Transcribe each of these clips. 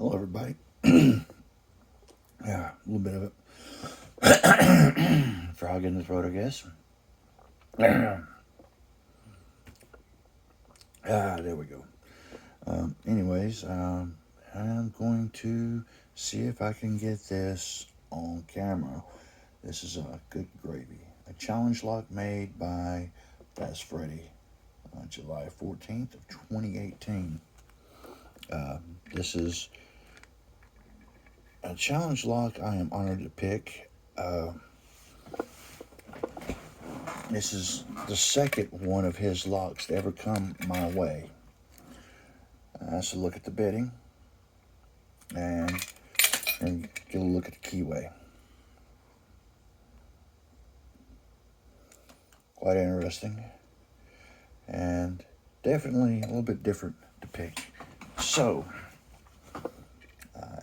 Hello, everybody. Yeah, a little bit of it. Frog in the throat, I guess. There we go. Anyways, I'm going to see if I can get this on camera. This is a good gravy. A challenge lock made by Fast Freddy on July 14th of 2018. This is a challenge lock I am honored to pick. This is the second one of his locks to ever come my way. So look at the bitting and get a look at the keyway. Quite interesting and definitely a little bit different to pick. So I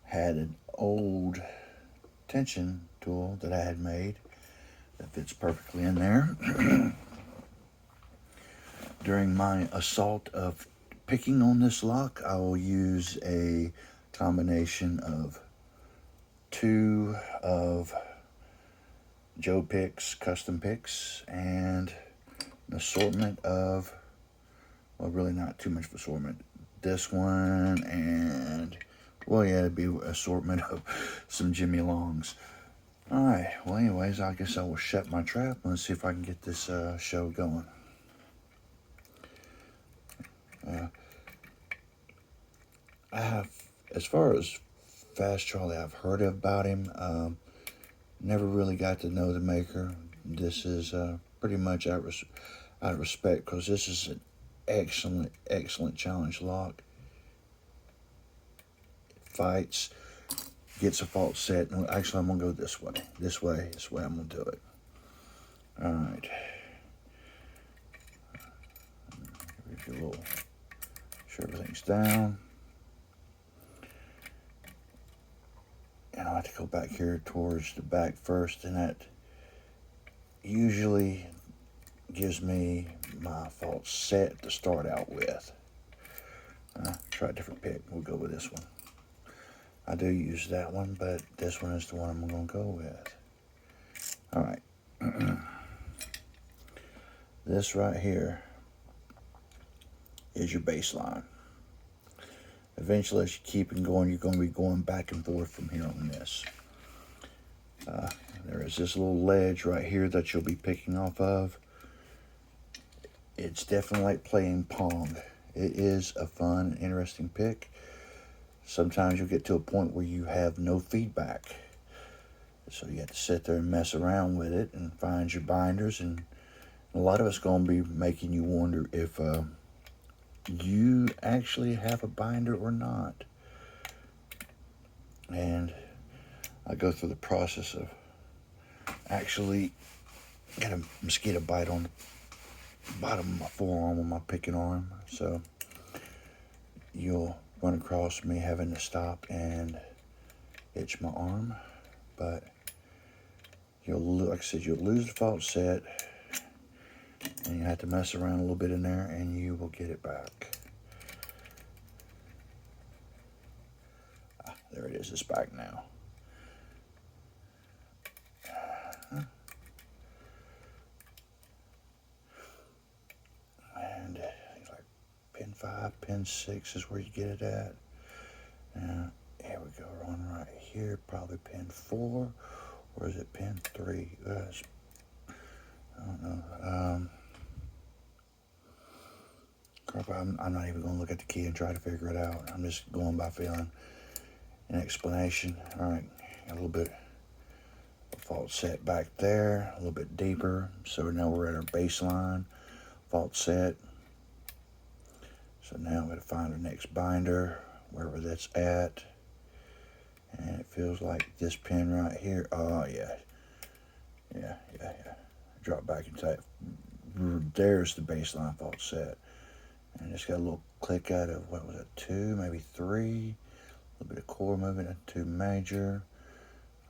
had an old tension tool that I had made that fits perfectly in there. During my assault of picking on this lock, I will use a combination of two of Joe Picks custom picks and an assortment of, well, really not too much of assortment. This one and, well, yeah, it'd be an assortment of some Jimmy Longs. Alright, well, anyways, I guess I will shut my trap and let's see if I can get this show going. I have, as far as Fast Charlie, I've heard about him. Never really got to know the maker. This is pretty much out of respect because this is an excellent challenge lock. It fights, gets a fault set. No, actually, I'm going to go this way. This way I'm going to do it. Alright. Here's your little, sure everything's down. And I have to go back here towards the back first, and that usually gives me my fault set to start out with. Try a different pick. We'll go with this one. I do use that one, but this one is the one I'm going to go with. Alright. This right here is your baseline. Eventually, as you keep it going, you're going to be going back and forth from here on this. There is this little ledge right here that you'll be picking off of. It's definitely like playing Pong. It is a fun, interesting pick. Sometimes you'll get to a point where you have no feedback. So you have to sit there and mess around with it and find your binders. And a lot of it's going to be making you wonder if you actually have a binder or not. And I go through the process of actually got a mosquito bite on the bottom of my forearm on my picking arm. So you'll run across me having to stop and itch my arm. But like I said, you'll lose the fault set. And you have to mess around a little bit in there and you will get it back. There it is, it's back now. And like pin 5, pin 6 is where you get it at. Now, here we go, on right here, probably pin 4, or is it pin 3? I don't know. I'm not even going to look at the key and try to figure it out. I'm just going by feeling an explanation. All right, a little bit of fault set back there, a little bit deeper. So now we're at our baseline fault set. So now I'm going to find our next binder, wherever that's at. And it feels like this pin right here. Oh, yeah. Drop back and tight. There's the baseline fault set. And it's got a little click out of, what was it, 2, maybe 3. A little bit of core movement at 2 major.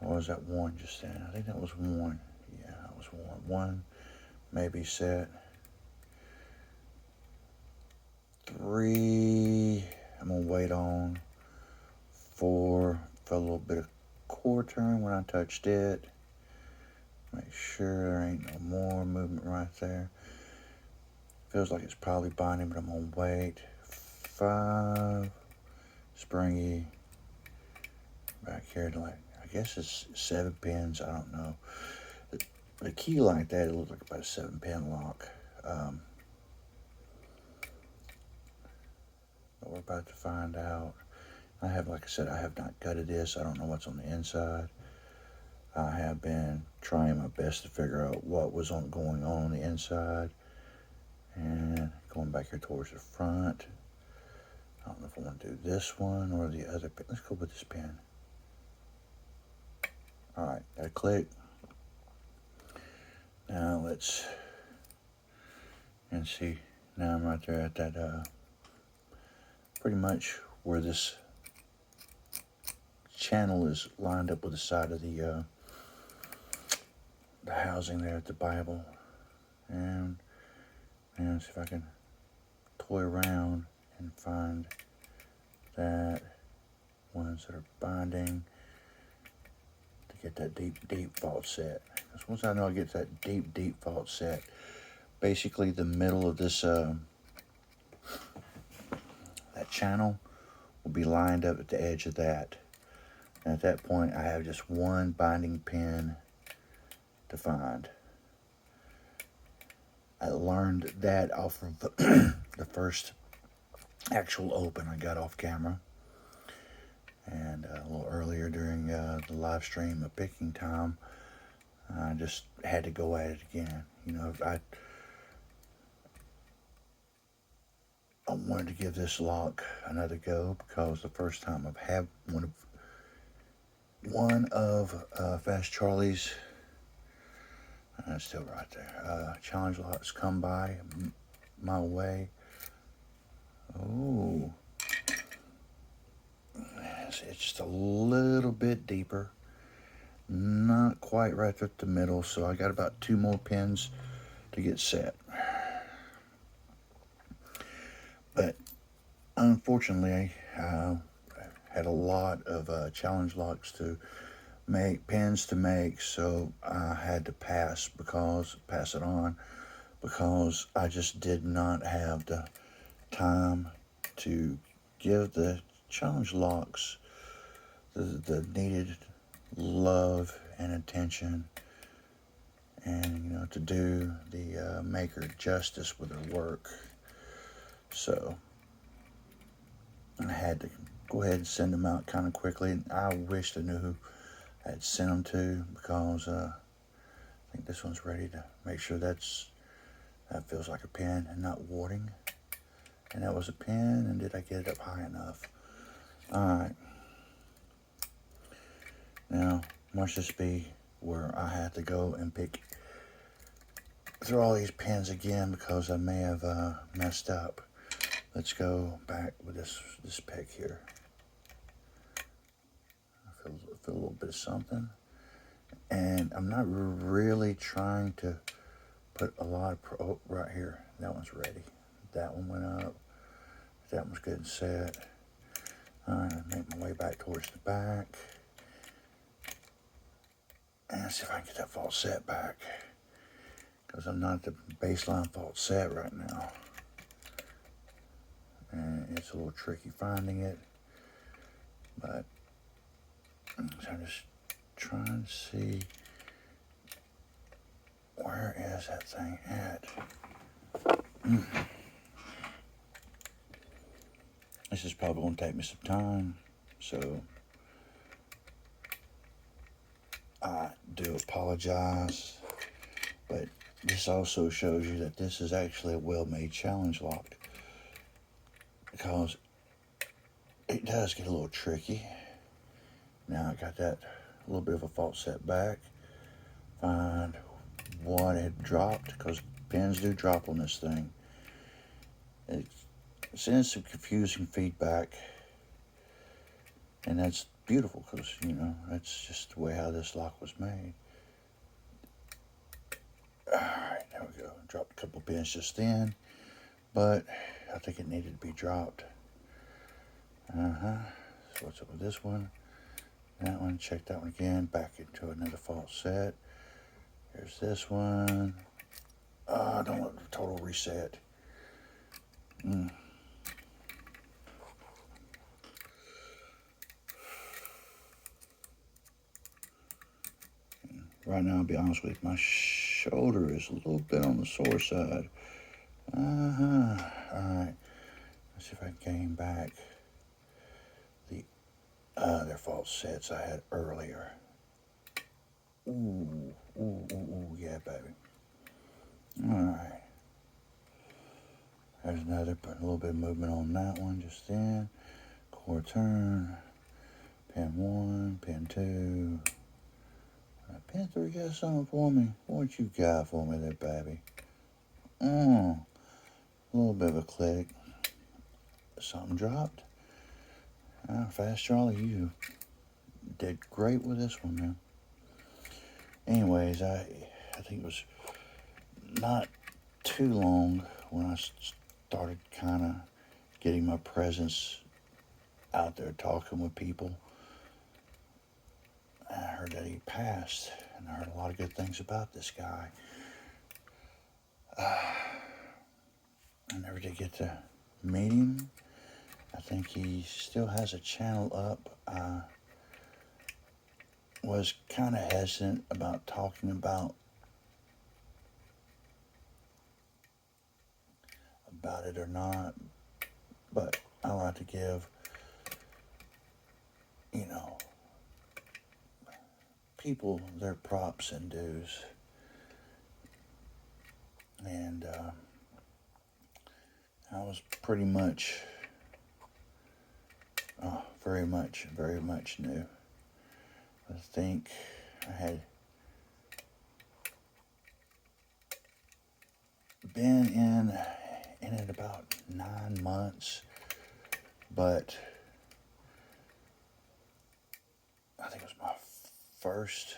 Or was that 1 just then? I think that was 1. Yeah, that was 1. 1 maybe set. 3. I'm going to weigh stayed on. 4, felt a little bit of core turn when I touched it. Make sure there ain't no more movement right there. Feels like it's probably binding, but I'm gonna wait. 5, springy. Back here to like, I guess it's 7 pins, I don't know. The key like that, it looks like about a 7-pin lock. But we're about to find out. Like I said, I have not gutted this. I don't know what's on the inside. I have been trying my best to figure out what was going on the inside. And going back here towards the front. I don't know if I want to do this one or the other pin. Let's go with this pin. Alright, got a click. Now let's, and see, now I'm right there at that, pretty much where this channel is lined up with the side of the housing there at the Bible. And see if I can toy around and find that ones that are binding to get that deep fault set. Because once I know I get that deep fault set, basically the middle of this that channel will be lined up at the edge of that. And at that point, I have just one binding pin to find. I learned that off of the first actual open I got off camera. And a little earlier during the live stream of picking time, I just had to go at it again. You know, I wanted to give this lock another go because the first time I've had one of Fast Charlie's, still right there, challenge locks come by my way. Oh, it's just a little bit deeper, not quite right at the middle, so I got about 2 more pins to get set. But unfortunately, I had a lot of challenge locks to make, pins to make, so I had to pass it on because I just did not have the time to give the challenge locks the needed love and attention, and you know, to do the maker justice with their work. So I had to go ahead and send them out kind of quickly. I wished I knew who I had sent them to, because I think this one's ready to make sure that feels like a pin and not warding. And that was a pin, and did I get it up high enough? Alright. Now, watch this be where I have to go and pick through all these pins again because I may have messed up. Let's go back with this pick here. I feel a little bit of something. And I'm not really trying to put a lot of, oh, right here. That one's ready. That one went up. That one's good and set. Alright, make my way back towards the back. And see if I can get that fault set back, because I'm not at the baseline fault set right now. And it's a little tricky finding it. But I'm just trying to see, where is that thing at? This is probably going to take me some time, so I do apologize, but this also shows you that this is actually a well-made challenge lock, because it does get a little tricky. Now I got that little bit of a fault set back. Find what had dropped, because pins do drop on this thing. It sends some confusing feedback, and that's beautiful, because, you know, that's just the way how this lock was made. Alright, there we go. Dropped a couple pins just then, but I think it needed to be dropped. So what's up with this one? That one, check that one again. Back into another fault set. Here's this one. Don't let the total reset. Right now, I'll be honest with you, my shoulder is a little bit on the sore side. Alright. Let's see if I can gain back the other false sets I had earlier. Ooh, yeah, baby. Alright. There's another, putting a little bit of movement on that one just then. Core turn. Pin 1, pin 2. Pin 3 got something for me. What you got for me there, baby? A little bit of a click. Something dropped. Fast Charlie, you did great with this one, man. Anyways, I think it was not too long when I started kind of getting my presence out there talking with people. I heard that he passed, and I heard a lot of good things about this guy. I never did get to meet him. I think he still has a channel up. I was kind of hesitant about talking about it or not, but I like to give, people their props and dues. And I was pretty much, very much new. I think I had been in it about 9 months, but I think it was my first,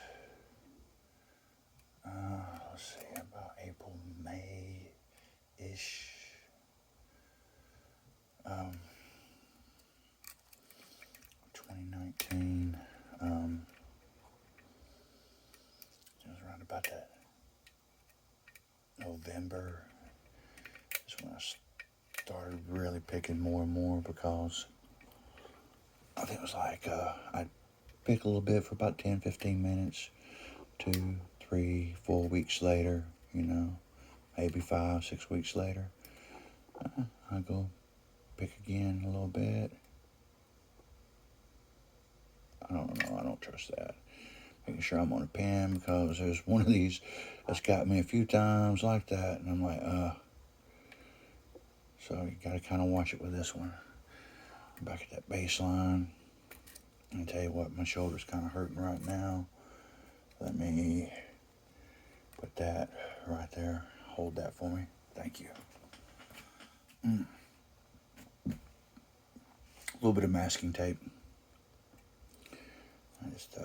let's see, about April, May-ish. 2019. It was around about that November is when I started really picking more and more, because I think it was like I'd pick a little bit for about 10-15 minutes, 2, 3, 4 weeks later, maybe 5-6 weeks later, I go pick again a little bit. I don't know, I don't trust that. Making sure I'm on a pin, because there's one of these that's got me a few times like that, and I'm like, so you gotta kind of watch it with this one. Back at that baseline. And tell you what, my shoulder's kind of hurting right now. Let me put that right there. Hold that for me. Thank you. A little bit of masking tape. I just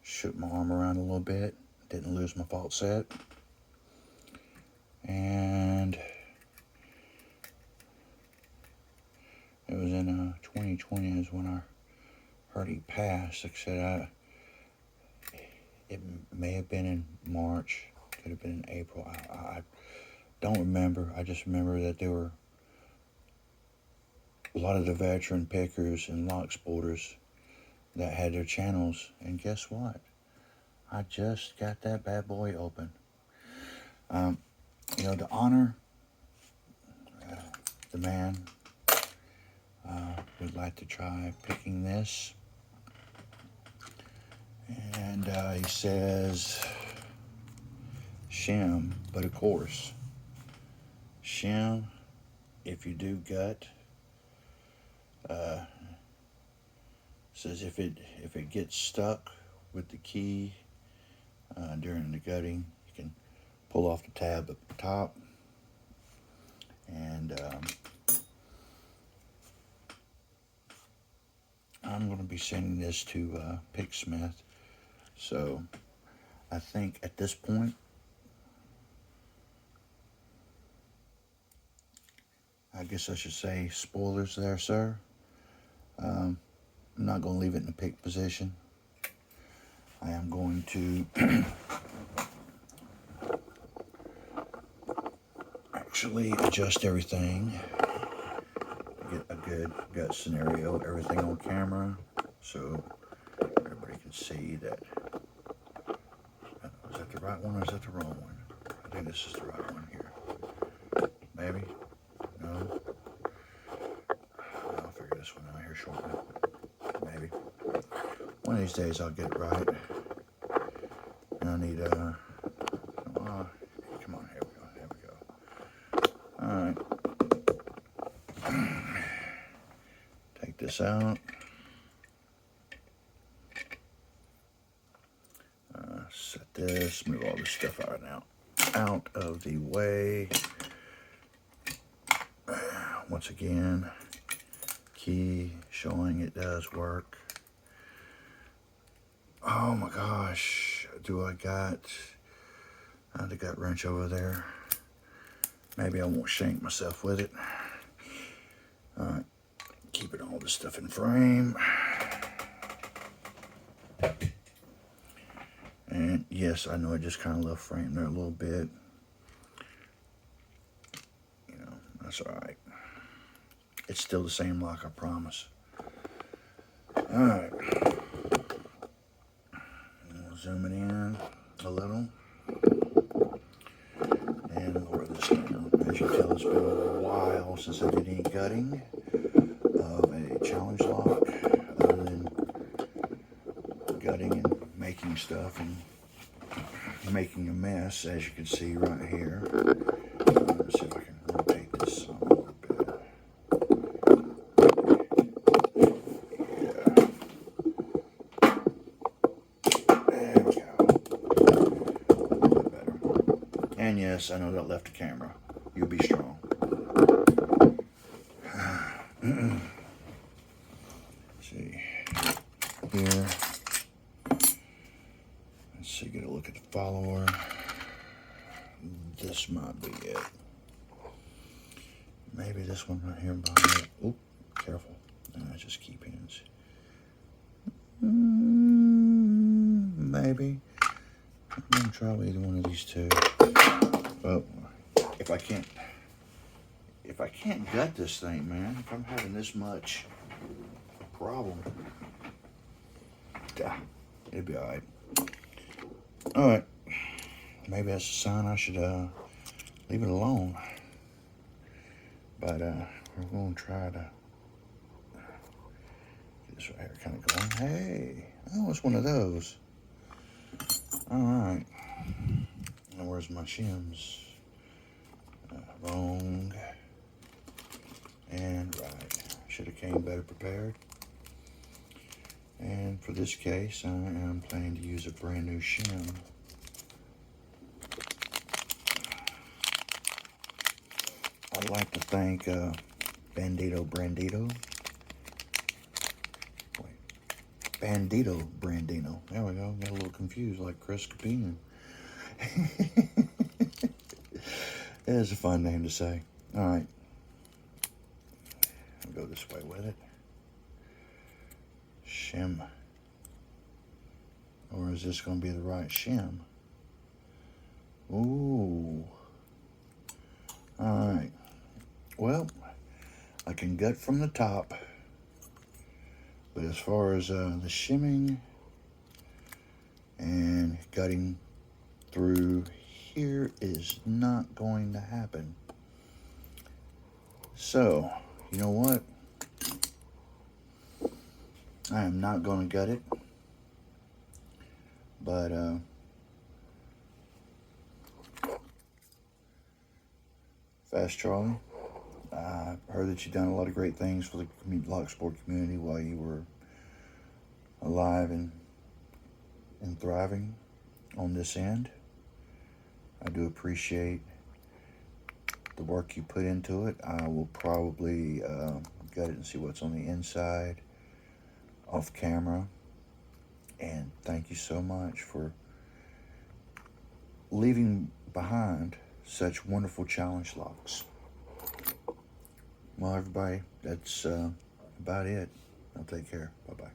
shook my arm around a little bit. Didn't lose my fault set. And it was in 2020 is when I heard he passed. Like I said, it may have been in March. Could have been in April. I don't remember. I just remember that there were a lot of the veteran pickers and lock sporters that had their channels, and guess what? I just got that bad boy open. To honor the man, would like to try picking this. And he says shim, but of course, shim, if you do gut, says if it gets stuck with the key during the gutting, you can pull off the tab at the top, and I'm going to be sending this to Picksmith. So I think at this point, I guess I should say spoilers there, sir. I'm not going to leave it in the pick position. I am going to actually adjust everything to get a good gut scenario, everything on camera, so everybody can see that. Is that the right one or is that the wrong one? I think this is the right one here. Maybe? No? I'll figure this one out here shortly. Maybe. One of these days I'll get it right. And I need come on, here we go. Alright. Take this out. Set this, move all this stuff out of the way. Once again, key showing it does work. Oh my gosh, I got the gut wrench over there. Maybe I won't shank myself with it. Alright, keeping all this stuff in frame. And yes, I know I just kind of left frame there a little bit. You know, that's alright. It's still the same lock, I promise. Alright. Zoom it in a little. And lower this down. As you can tell, it's been a while since I did any gutting of a challenge lock, other than gutting and making stuff and making a mess, as you can see right here. Let's see if I can rotate this a little bit. Yeah. There we go. A little bit better. And yes, I know that left the camera. You'll be strong. See here. Let's see, get a look at the follower. This might be it. Maybe this one right here behind it. Oop, careful. Just key pins. Maybe. I'm gonna try either one of these two. But if I can't gut this thing, man, if I'm having this much problem, it'll be alright. Alright. Maybe that's a sign I should leave it alone. But we're going to try to get this right here kind of going. Hey, oh, it's one of those. Alright. Now where's my shims? Wrong. And right. Should have came better prepared. And for this case, I am planning to use a brand new shim. I'd like to thank Bandito. Wait, Bandito Brandino. There we go. Got a little confused, like Chris Capine. It is a fun name to say. All right, I'll go this way with it. Shim. Or is this going to be the right shim? Ooh. All right. Well, I can gut from the top, but as far as the shimming and gutting through here is not going to happen. So, you know what? I am not going to gut it, but Fast Charlie, I heard that you've done a lot of great things for the lock sport community while you were alive and thriving on this end. I do appreciate the work you put into it. I will probably gut it and see what's on the inside off camera. And thank you so much for leaving behind such wonderful challenge locks. Well, everybody, that's about it. Y'all take care. Bye-bye.